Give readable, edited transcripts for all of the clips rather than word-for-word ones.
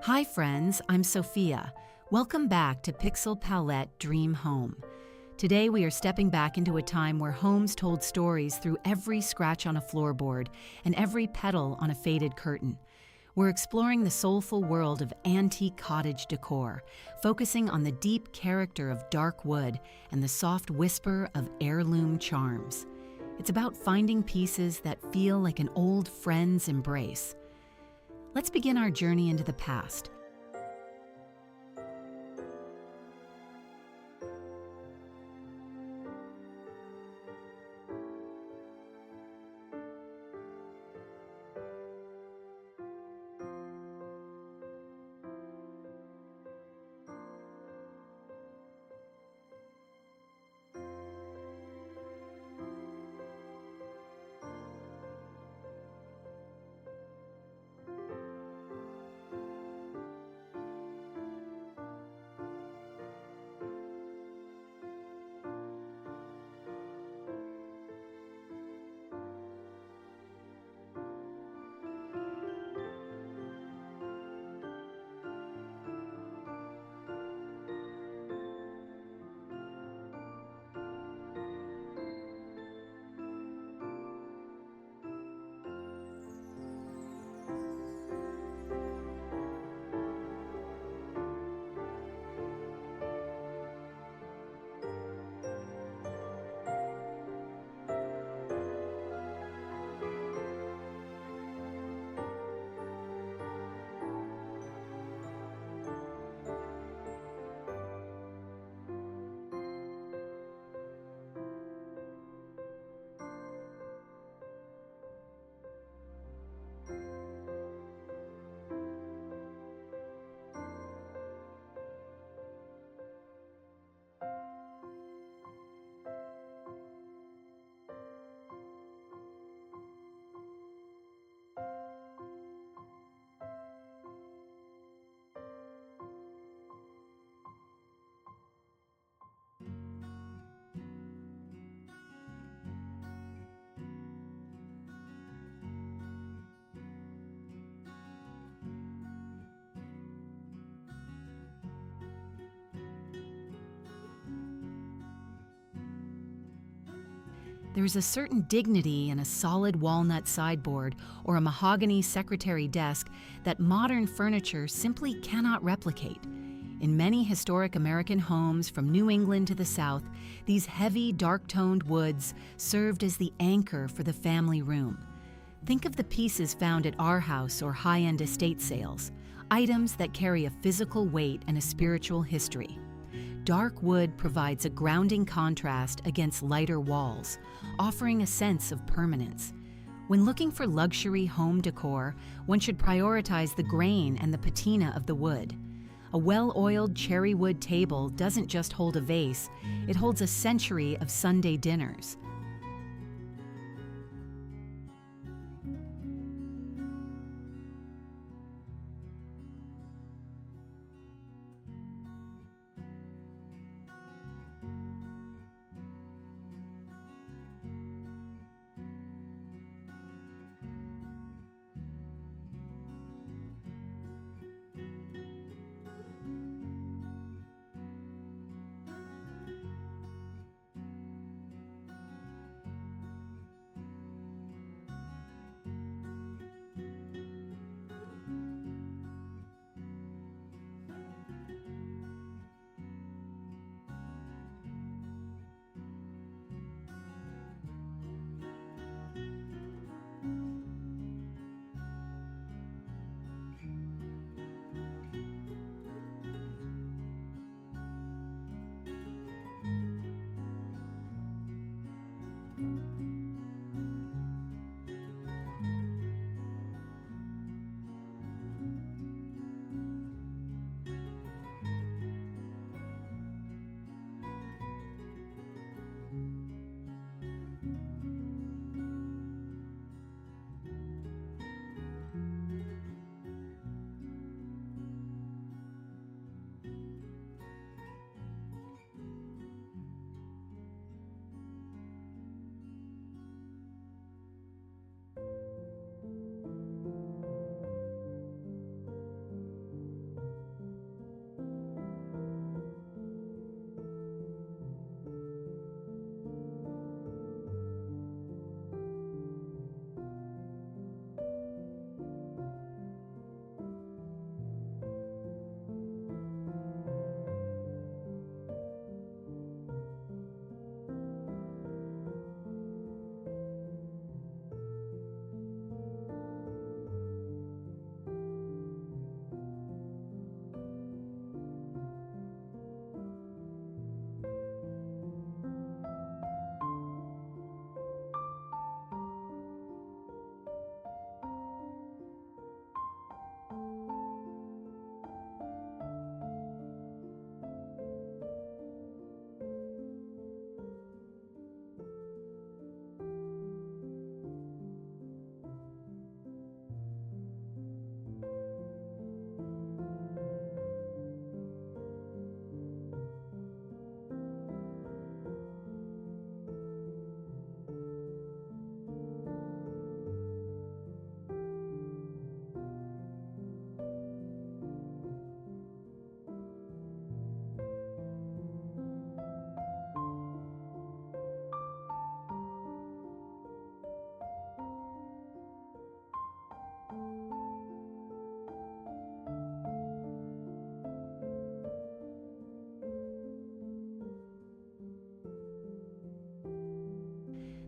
Hi friends, I'm Sophia. Welcome back to Pixelpalette Dream Home. Today we are stepping back into a time where homes told stories through every scratch on a floorboard and every petal on a faded curtain. We're exploring the soulful world of antique cottage decor, focusing on the deep character of dark wood and the soft whisper of heirloom charms. It's about finding pieces that feel like an old friend's embrace. Let's begin our journey into the past. There's a certain dignity in a solid walnut sideboard or a mahogany secretary desk that modern furniture simply cannot replicate. In many historic American homes from New England to the South, these heavy, dark-toned woods served as the anchor for the family room. Think of the pieces found at our house or high-end estate sales, items that carry a physical weight and a spiritual history. Dark wood provides a grounding contrast against lighter walls, offering a sense of permanence. When looking for luxury home decor, one should prioritize the grain and the patina of the wood. A well-oiled cherry wood table doesn't just hold a vase, it holds a century of Sunday dinners.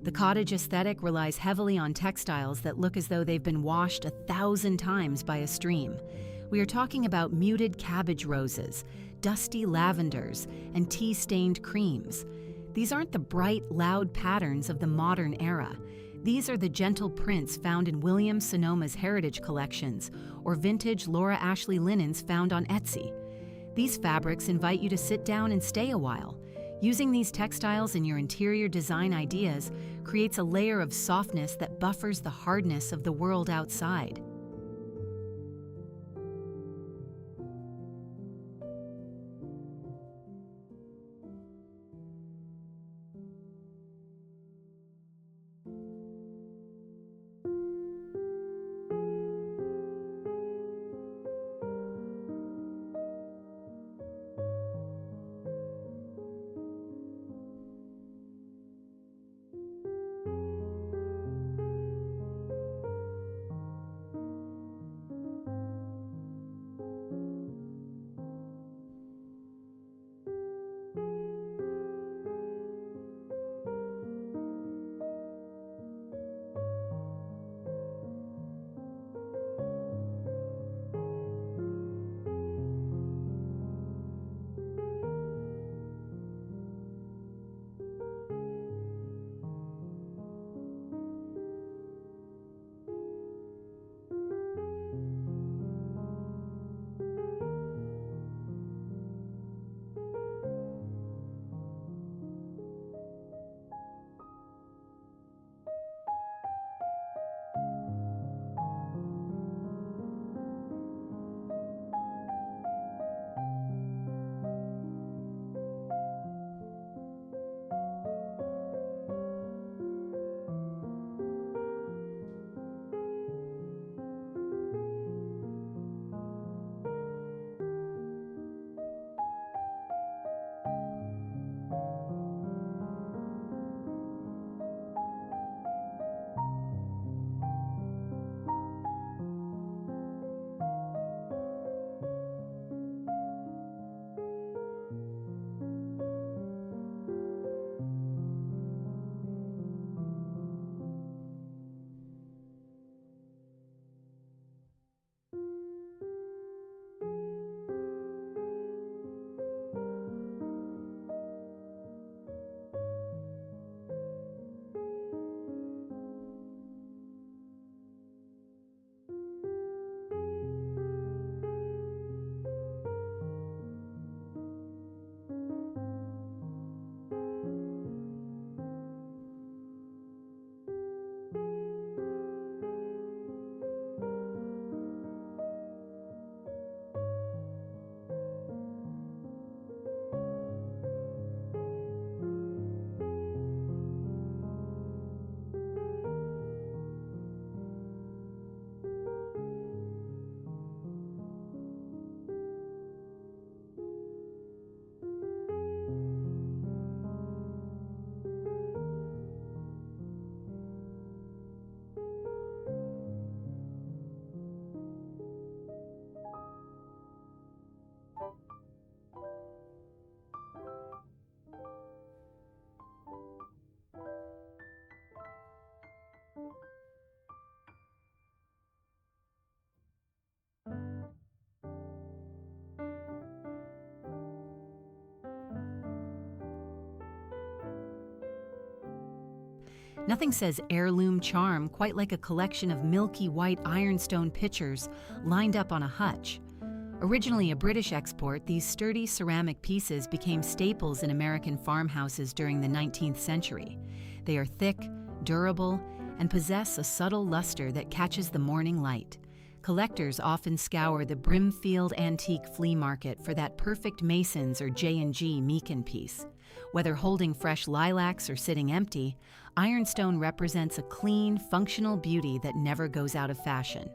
The cottage aesthetic relies heavily on textiles that look as though they've been washed 1,000 times by a stream. We are talking about muted cabbage roses, dusty lavenders, and tea-stained creams. These aren't the bright, loud patterns of the modern era. These are the gentle prints found in Williams Sonoma's heritage collections or vintage Laura Ashley linens found on Etsy. These fabrics invite you to sit down and stay a while. Using these textiles in your interior design ideas creates a layer of softness that buffers the hardness of the world outside. Nothing says heirloom charm quite like a collection of milky white ironstone pitchers lined up on a hutch. Originally a British export, these sturdy ceramic pieces became staples in American farmhouses during the 19th century. They are thick, durable, and possess a subtle luster that catches the morning light. Collectors often scour the Brimfield Antique Flea Market for that perfect Masons or J&G Meakin piece. Whether holding fresh lilacs or sitting empty, ironstone represents a clean, functional beauty that never goes out of fashion.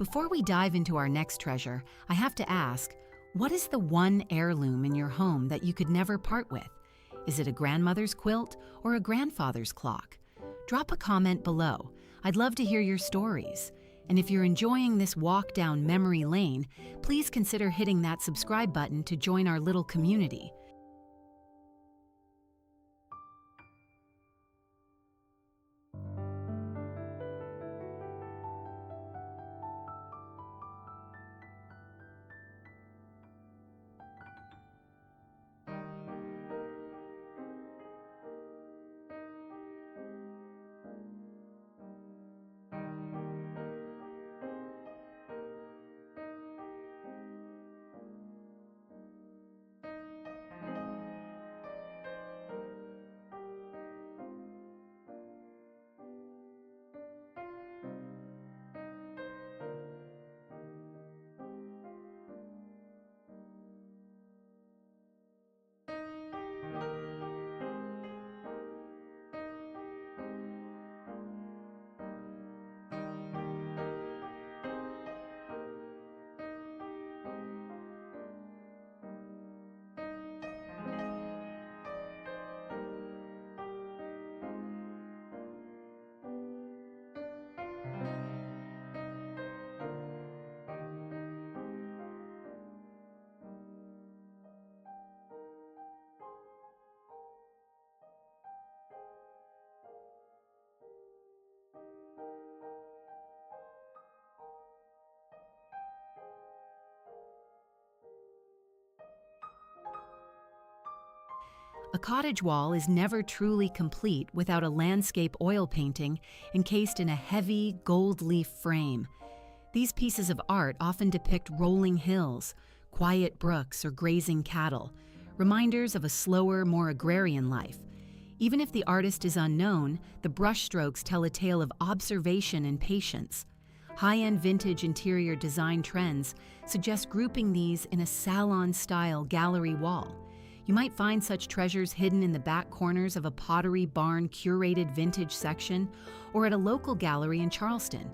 Before we dive into our next treasure, I have to ask, what is the one heirloom in your home that you could never part with? Is it a grandmother's quilt or a grandfather's clock? Drop a comment below. I'd love to hear your stories. And if you're enjoying this walk down memory lane, please consider hitting that subscribe button to join our little community. A cottage wall is never truly complete without a landscape oil painting encased in a heavy gold leaf frame. These pieces of art often depict rolling hills, quiet brooks, or grazing cattle, reminders of a slower, more agrarian life. Even if the artist is unknown, the brushstrokes tell a tale of observation and patience. High-end vintage interior design trends suggest grouping these in a salon-style gallery wall. You might find such treasures hidden in the back corners of a Pottery Barn curated vintage section or at a local gallery in Charleston.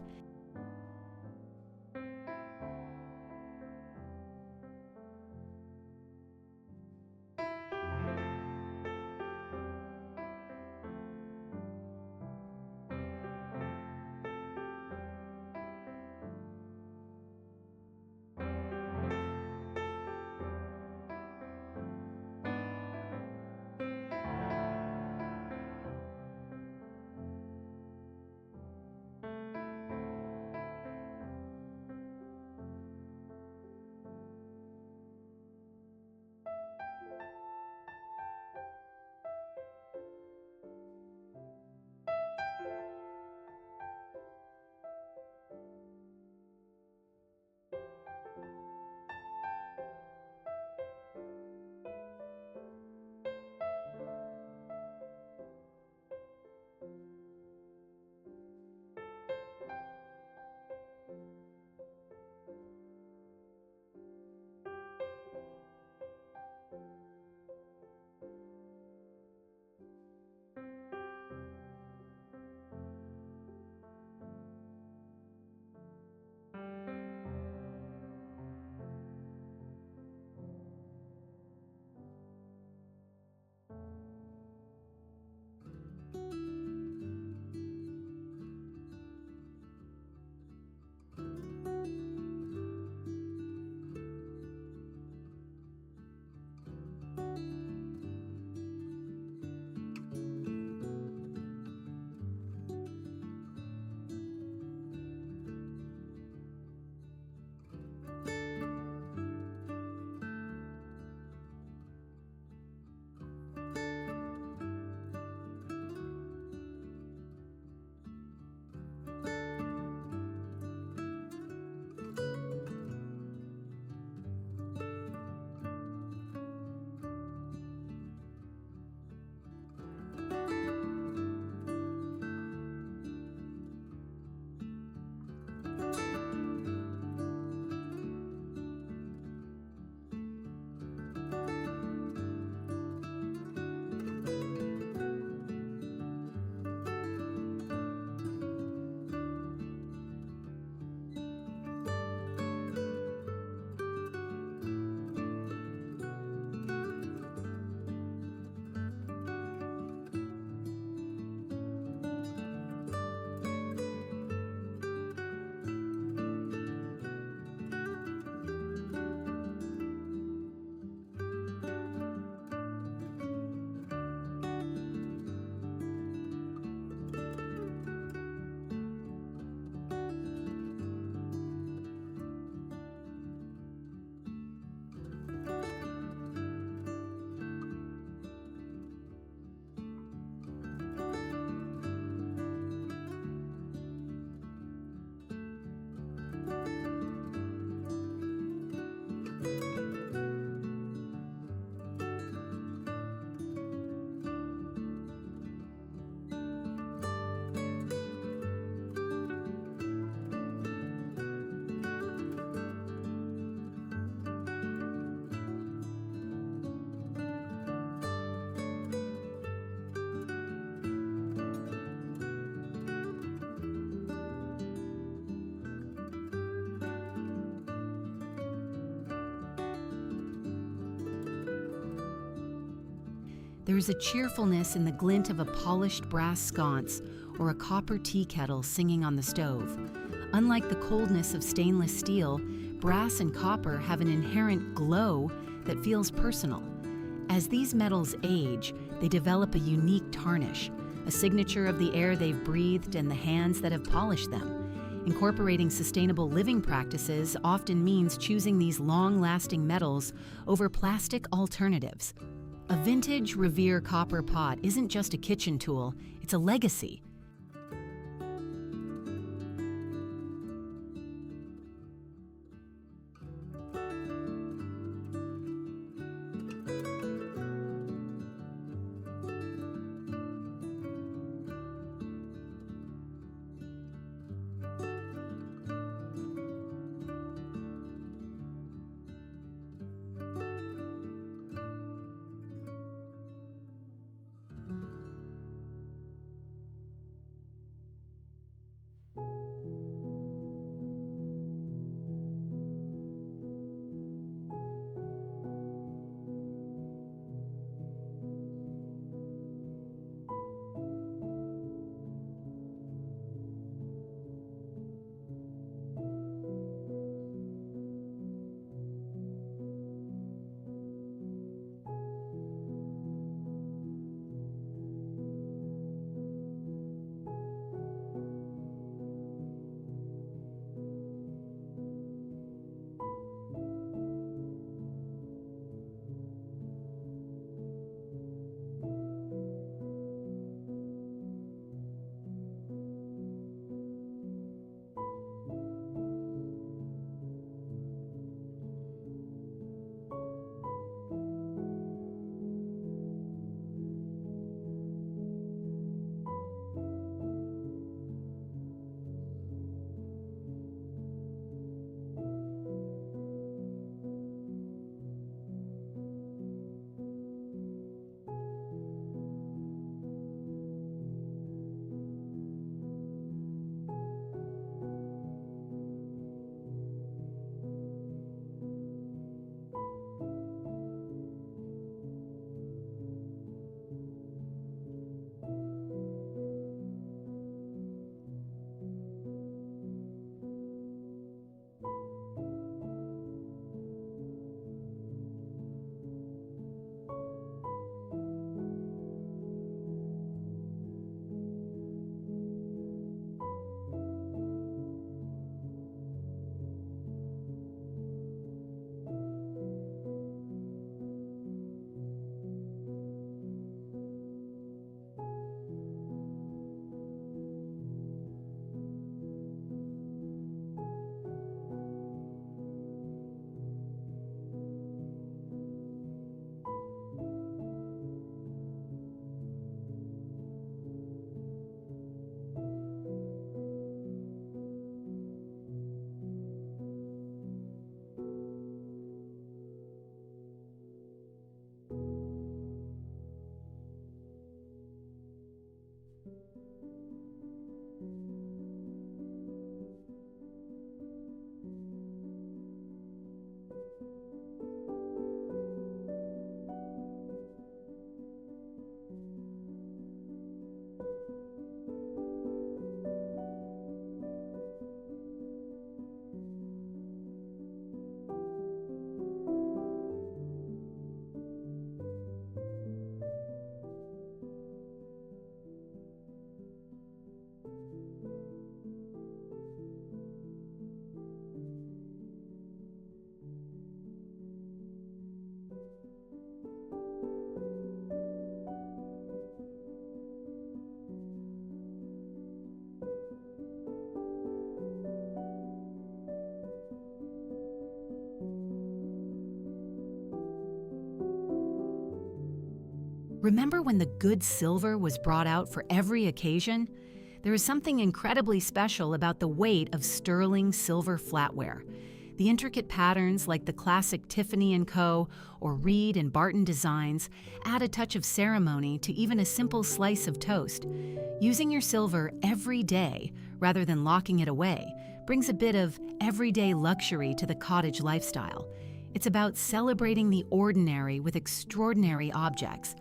There is a cheerfulness in the glint of a polished brass sconce or a copper tea kettle singing on the stove. Unlike the coldness of stainless steel, brass and copper have an inherent glow that feels personal. As these metals age, they develop a unique tarnish, a signature of the air they've breathed and the hands that have polished them. Incorporating sustainable living practices often means choosing these long-lasting metals over plastic alternatives. A vintage Revere copper pot isn't just a kitchen tool, it's a legacy. Remember when the good silver was brought out for every occasion? There is something incredibly special about the weight of sterling silver flatware. The intricate patterns like the classic Tiffany & Co. or Reed and Barton designs add a touch of ceremony to even a simple slice of toast. Using your silver every day, rather than locking it away, brings a bit of everyday luxury to the cottage lifestyle. It's about celebrating the ordinary with extraordinary objects.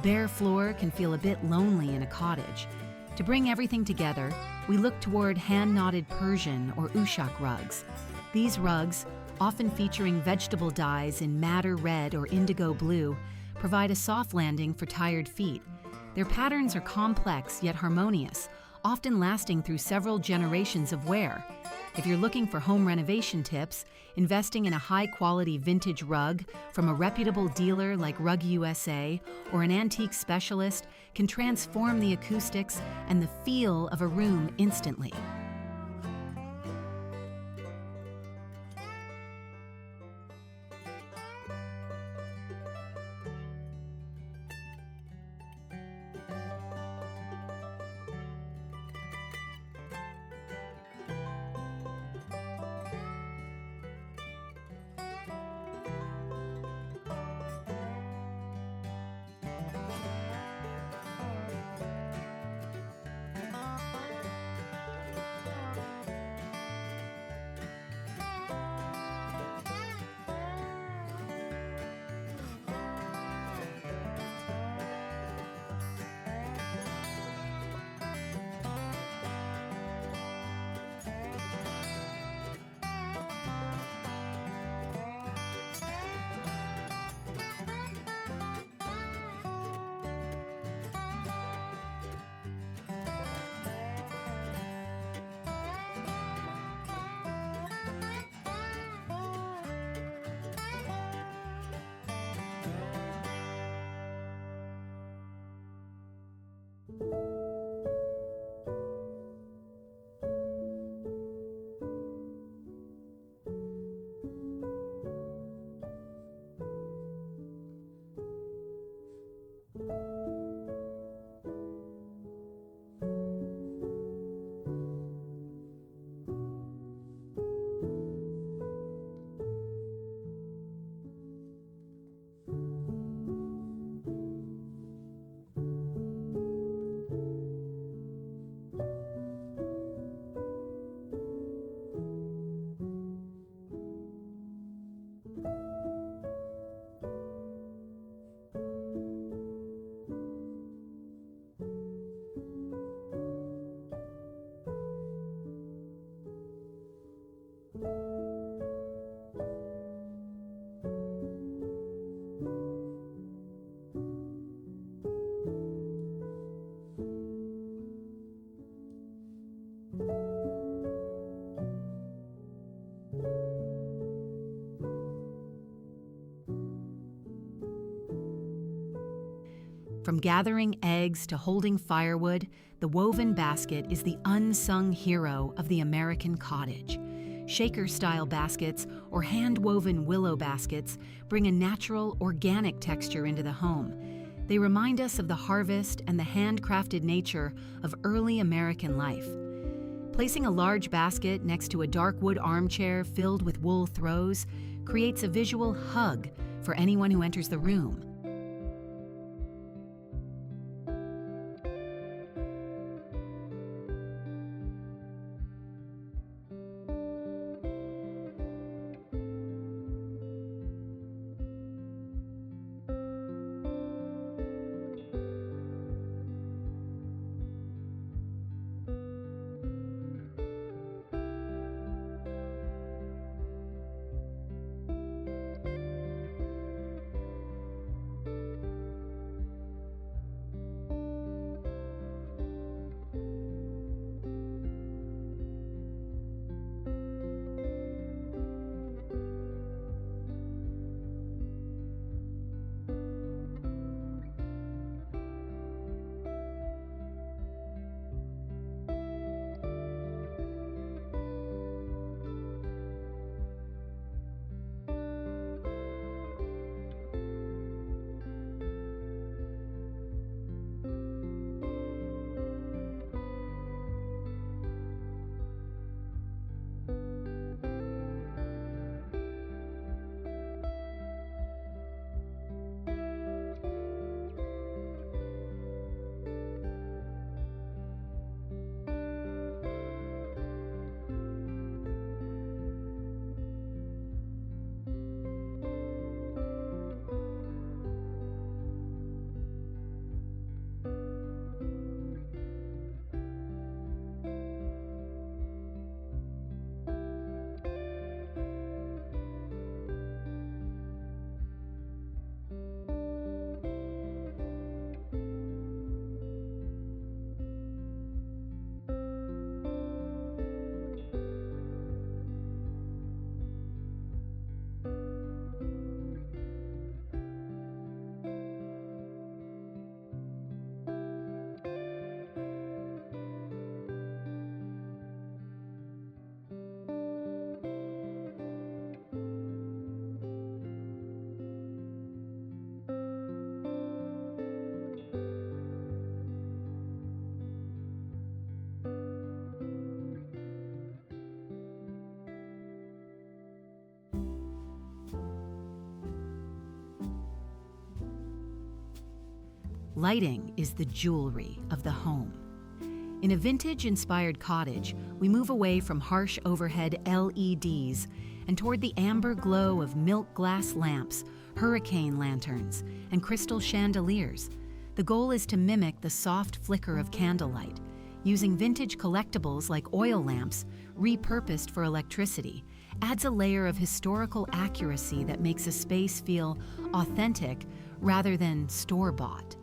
bare floor can feel a bit lonely in a cottage. To bring everything together, we look toward hand-knotted Persian or ushak rugs. These rugs, often featuring vegetable dyes in madder red or indigo blue, provide a soft landing for tired feet. Their patterns are complex yet harmonious, often lasting through several generations of wear. If you're looking for home renovation tips, investing in a high-quality vintage rug from a reputable dealer like Rug USA or an antique specialist can transform the acoustics and the feel of a room instantly. From gathering eggs to holding firewood, the woven basket is the unsung hero of the American cottage. Shaker-style baskets or hand-woven willow baskets bring a natural, organic texture into the home. They remind us of the harvest and the handcrafted nature of early American life. Placing a large basket next to a dark wood armchair filled with wool throws creates a visual hug for anyone who enters the room. Lighting is the jewelry of the home. In a vintage-inspired cottage, we move away from harsh overhead LEDs and toward the amber glow of milk glass lamps, hurricane lanterns, and crystal chandeliers. The goal is to mimic the soft flicker of candlelight, using vintage collectibles like oil lamps, repurposed for electricity, adds a layer of historical accuracy that makes a space feel authentic rather than store-bought.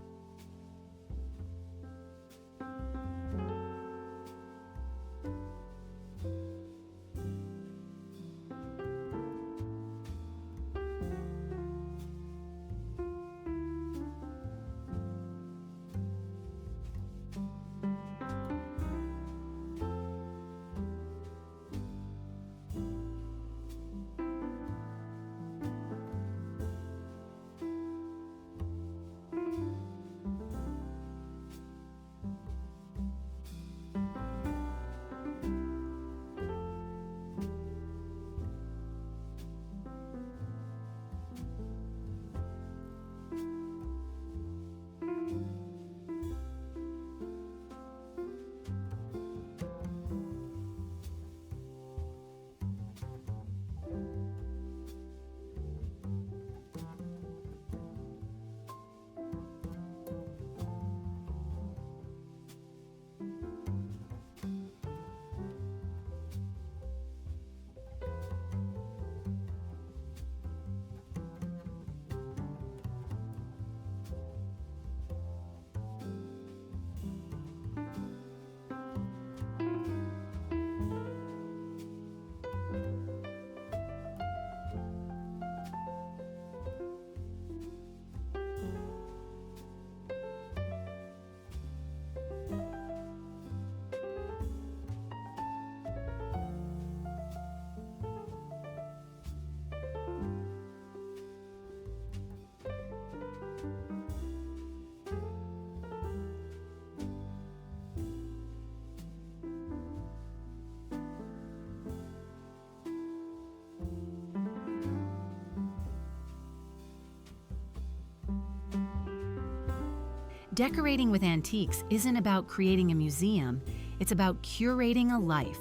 Decorating with antiques isn't about creating a museum, it's about curating a life.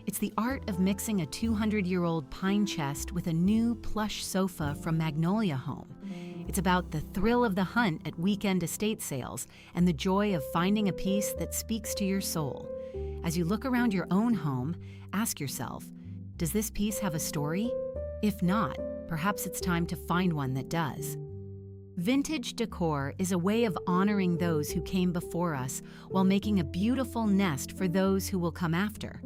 It's the art of mixing a 200-year-old pine chest with a new plush sofa from Magnolia Home. It's about the thrill of the hunt at weekend estate sales and the joy of finding a piece that speaks to your soul. As you look around your own home, ask yourself, does this piece have a story? If not, perhaps it's time to find one that does. Vintage decor is a way of honoring those who came before us while making a beautiful nest for those who will come after.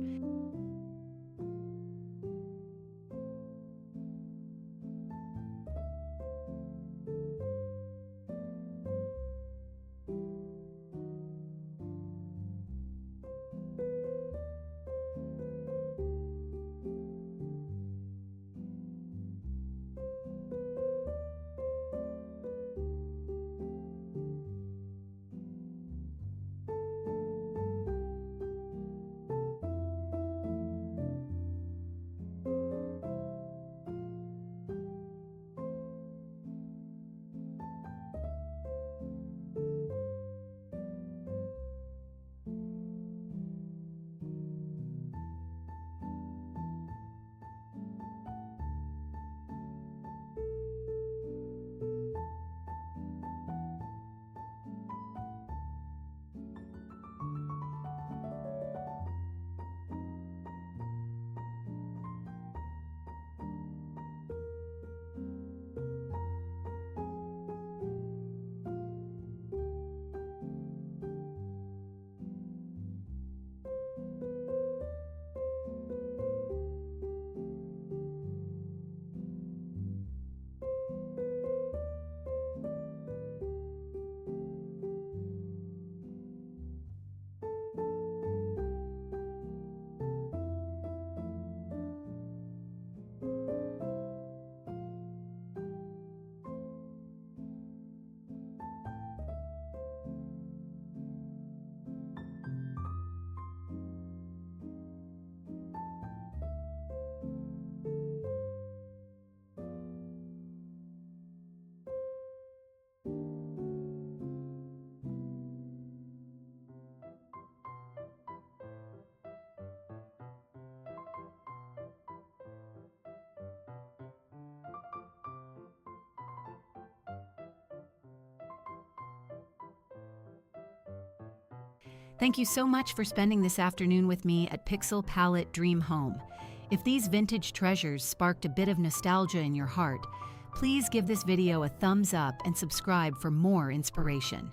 Thank you so much for spending this afternoon with me at Pixelpalette Dream Home. If these vintage treasures sparked a bit of nostalgia in your heart, please give this video a thumbs up and subscribe for more inspiration.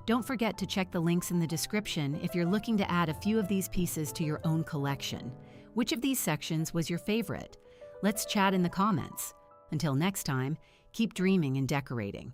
Don't forget to check the links in the description if you're looking to add a few of these pieces to your own collection. Which of these sections was your favorite? Let's chat in the comments. Until next time, keep dreaming and decorating.